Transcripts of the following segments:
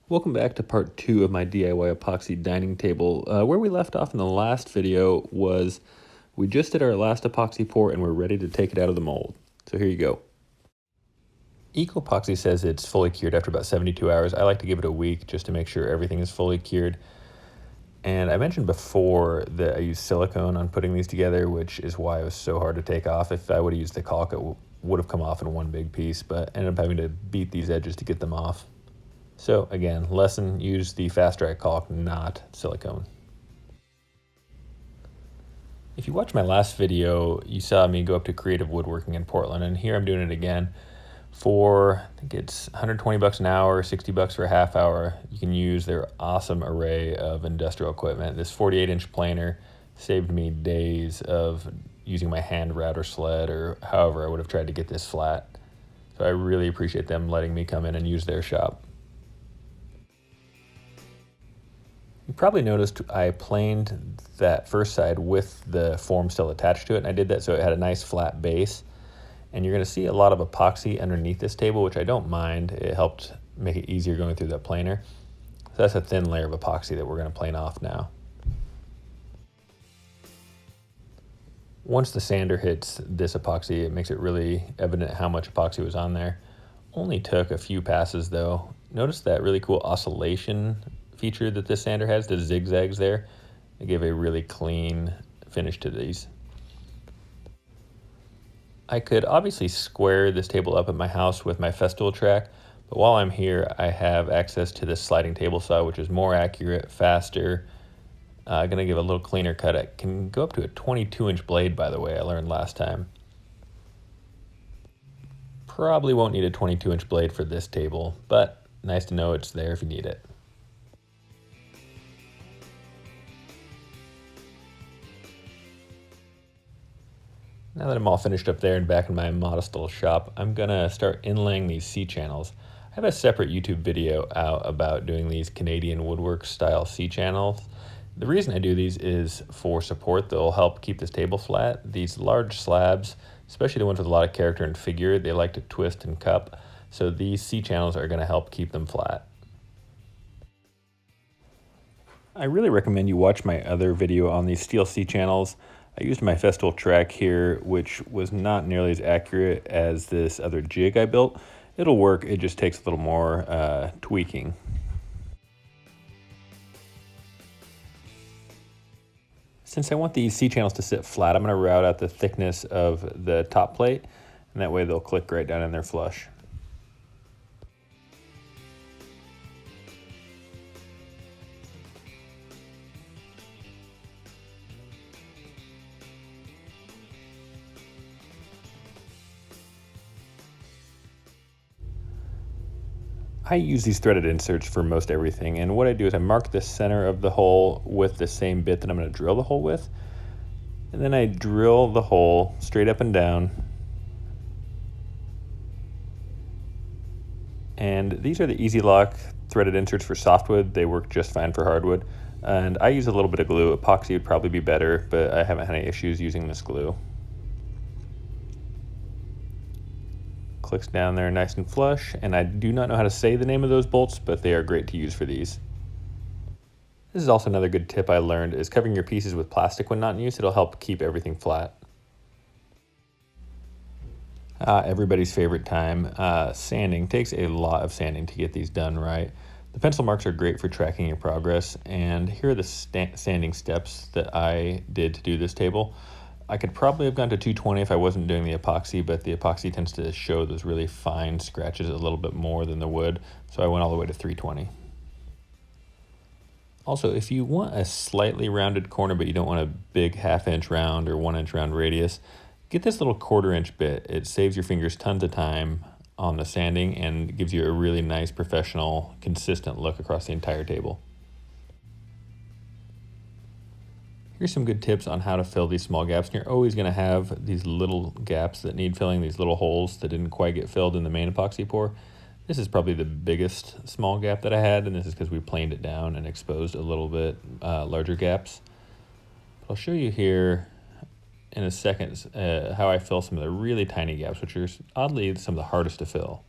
Welcome back to part 2 of my DIY epoxy dining table. Where we left off in the last video was we just did our last epoxy pour and we're ready to take it out of the mold. So here you go. Epoxy says it's fully cured after about 72 hours. I like to give it a week just to make sure everything is fully cured. And I mentioned before that I use silicone on putting these together, which is why it was so hard to take off. If I would have used the caulk, it would have come off in one big piece, but ended up having to beat these edges to get them off. So again, lesson, use the fast dry caulk, not silicone. If you watched my last video, you saw me go up to Creative Woodworking in Portland, and here I'm doing it again for, I think it's 120 bucks an hour, 60 bucks for a half hour. You can use their awesome array of industrial equipment. This 48-inch planer saved me days of using my hand router sled or however I would have tried to get this flat. So I really appreciate them letting me come in and use their shop. You probably noticed I planed that first side with the form still attached to it, and I did that so it had a nice flat base. And you're going to see a lot of epoxy underneath this table, which I don't mind. It helped make it easier going through that planer. So that's a thin layer of epoxy that we're going to plane off now. Once the sander hits this epoxy, it makes it really evident how much epoxy was on there. Only took a few passes though. Notice that really cool oscillation feature that this sander has, the zigzags there. It gave a really clean finish to these. I could obviously square this table up at my house with my Festool track, but while I'm here, I have access to this sliding table saw, which is more accurate, faster, gonna give a little cleaner cut. It can go up to a 22-inch blade, by the way, I learned last time. Probably won't need a 22-inch blade for this table, but nice to know it's there if you need it. Now that I'm all finished up there and back in my modest little shop, I'm gonna start inlaying these C-channels. I have a separate YouTube video out about doing these Canadian woodwork style C-channels. The reason I do these is for support. They'll help keep this table flat. These large slabs, especially the ones with a lot of character and figure, they like to twist and cup. So these C-channels are gonna help keep them flat. I really recommend you watch my other video on these steel C-channels. I used my Festool track here, which was not nearly as accurate as this other jig I built. It'll work, it just takes a little more tweaking. Since I want these C-channels to sit flat, I'm going to route out the thickness of the top plate, and that way they'll click right down in there flush. I use these threaded inserts for most everything, and what I do is I mark the center of the hole with the same bit that I'm going to drill the hole with, and then I drill the hole straight up and down. And these are the Easy Lock threaded inserts for softwood. They work just fine for hardwood, and I use a little bit of glue. Epoxy would probably be better, but I haven't had any issues using this glue. Clicks down there nice and flush, and I do not know how to say the name of those bolts, but they are great to use for these. This is also another good tip I learned, is covering your pieces with plastic when not in use. It'll help keep everything flat. Everybody's favorite time, sanding. Takes a lot of sanding to get these done right. The pencil marks are great for tracking your progress, and here are the sanding steps that I did to do this table. I could probably have gone to 220 if I wasn't doing the epoxy, but the epoxy tends to show those really fine scratches a little bit more than the wood, so I went all the way to 320. Also, if you want a slightly rounded corner but you don't want a big half-inch round or 1-inch round radius, get this little 1/4-inch bit. It saves your fingers tons of time on the sanding and gives you a really nice, professional, consistent look across the entire table. Here's some good tips on how to fill these small gaps. And you're always going to have these little gaps that need filling, these little holes that didn't quite get filled in the main epoxy pour. This is probably the biggest small gap that I had, and this is because we planed it down and exposed a little bit larger gaps. But I'll show you here in a second how I fill some of the really tiny gaps, which are oddly some of the hardest to fill.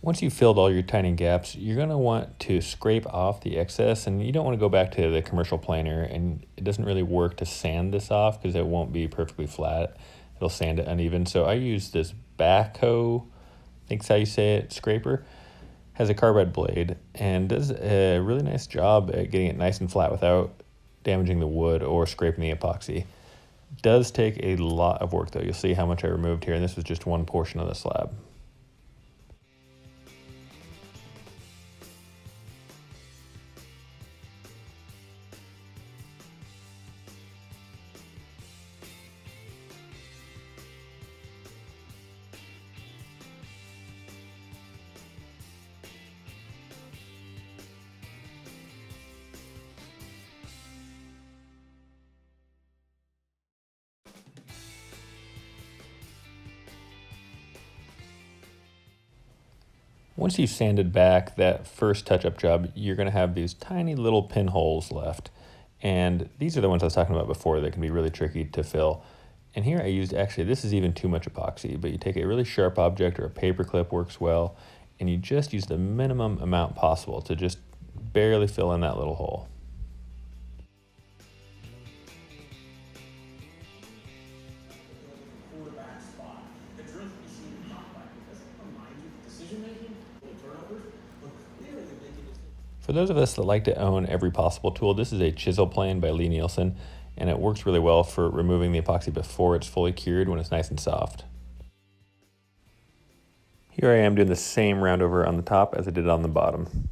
Once you've filled all your tiny gaps, you're going to want to scrape off the excess, and you don't want to go back to the commercial planer, and it doesn't really work to sand this off because it won't be perfectly flat. It'll sand it uneven. So I use this backhoe, I think that's how you say it, scraper. Has a carbide blade and does a really nice job at getting it nice and flat without damaging the wood or scraping the epoxy. Does take a lot of work though. You'll see how much I removed here, and this was just one portion of the slab. Once you've sanded back that first touch-up job, you're going to have these tiny little pinholes left. And these are the ones I was talking about before that can be really tricky to fill. And here I used, actually, this is even too much epoxy, but you take a really sharp object, or a paper clip works well, and you just use the minimum amount possible to just barely fill in that little hole. For those of us that like to own every possible tool, this is a chisel plane by Lee Nielsen, and it works really well for removing the epoxy before it's fully cured when it's nice and soft. Here I am doing the same round over on the top as I did on the bottom.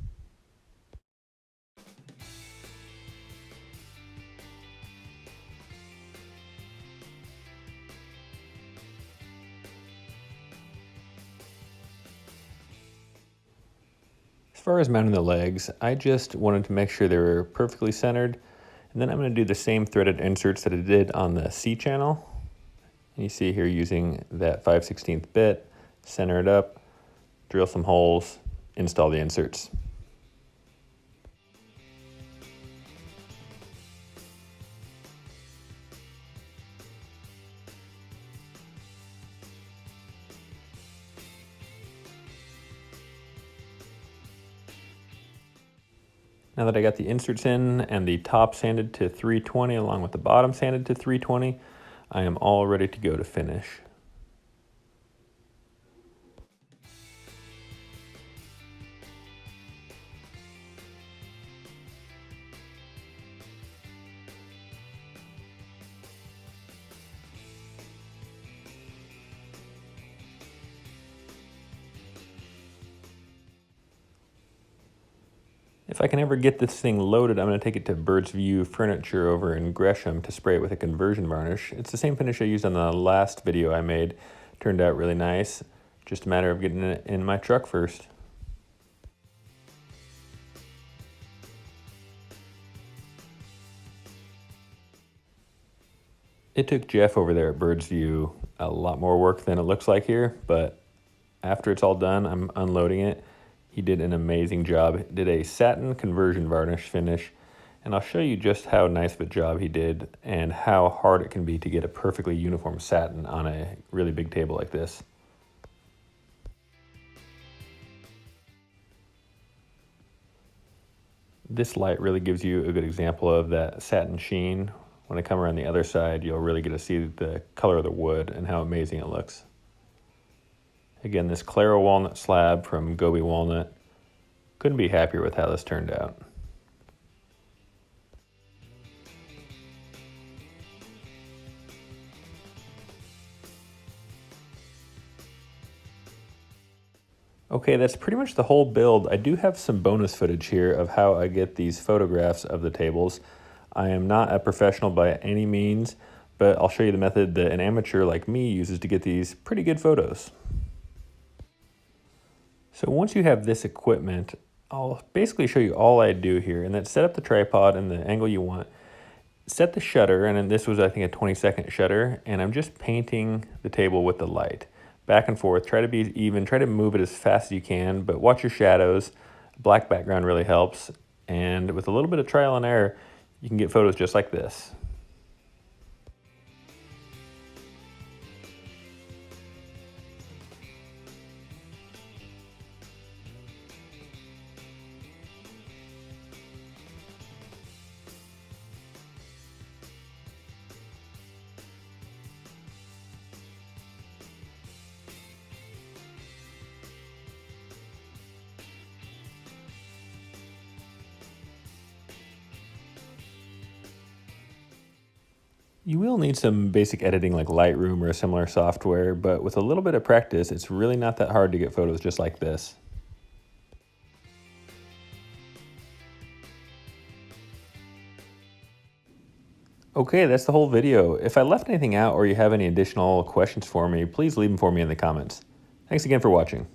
As far as mounting the legs, I just wanted to make sure they were perfectly centered, and then I'm going to do the same threaded inserts that I did on the C channel. And you see here using that 5/16 bit, center it up, drill some holes, install the inserts. Now that I got the inserts in and the top sanded to 320 along with the bottom sanded to 320, I am all ready to go to finish. If I can ever get this thing loaded, I'm going to take it to Bird's View Furniture over in Gresham to spray it with a conversion varnish. It's the same finish I used on the last video I made. Turned out really nice. Just a matter of getting it in my truck first. It took Jeff over there at Bird's View a lot more work than it looks like here, but after it's all done, I'm unloading it. He did an amazing job. Did a satin conversion varnish finish, and I'll show you just how nice of a job he did and how hard it can be to get a perfectly uniform satin on a really big table like this. This light really gives you a good example of that satin sheen. When I come around the other side, you'll really get to see the color of the wood and how amazing it looks. Again, this Claro walnut slab from Gobi Walnut. Couldn't be happier with how this turned out. Okay, that's pretty much the whole build. I do have some bonus footage here of how I get these photographs of the tables. I am not a professional by any means, but I'll show you the method that an amateur like me uses to get these pretty good photos. So once you have this equipment, I'll basically show you all I do here, and that's set up the tripod in the angle you want, set the shutter, and then this was I think a 20-second shutter, and I'm just painting the table with the light. Back and forth, try to be even, try to move it as fast as you can, but watch your shadows. Black background really helps, and with a little bit of trial and error, you can get photos just like this. You will need some basic editing like Lightroom or a similar software, but with a little bit of practice, it's really not that hard to get photos just like this. Okay, that's the whole video. If I left anything out or you have any additional questions for me, please leave them for me in the comments. Thanks again for watching.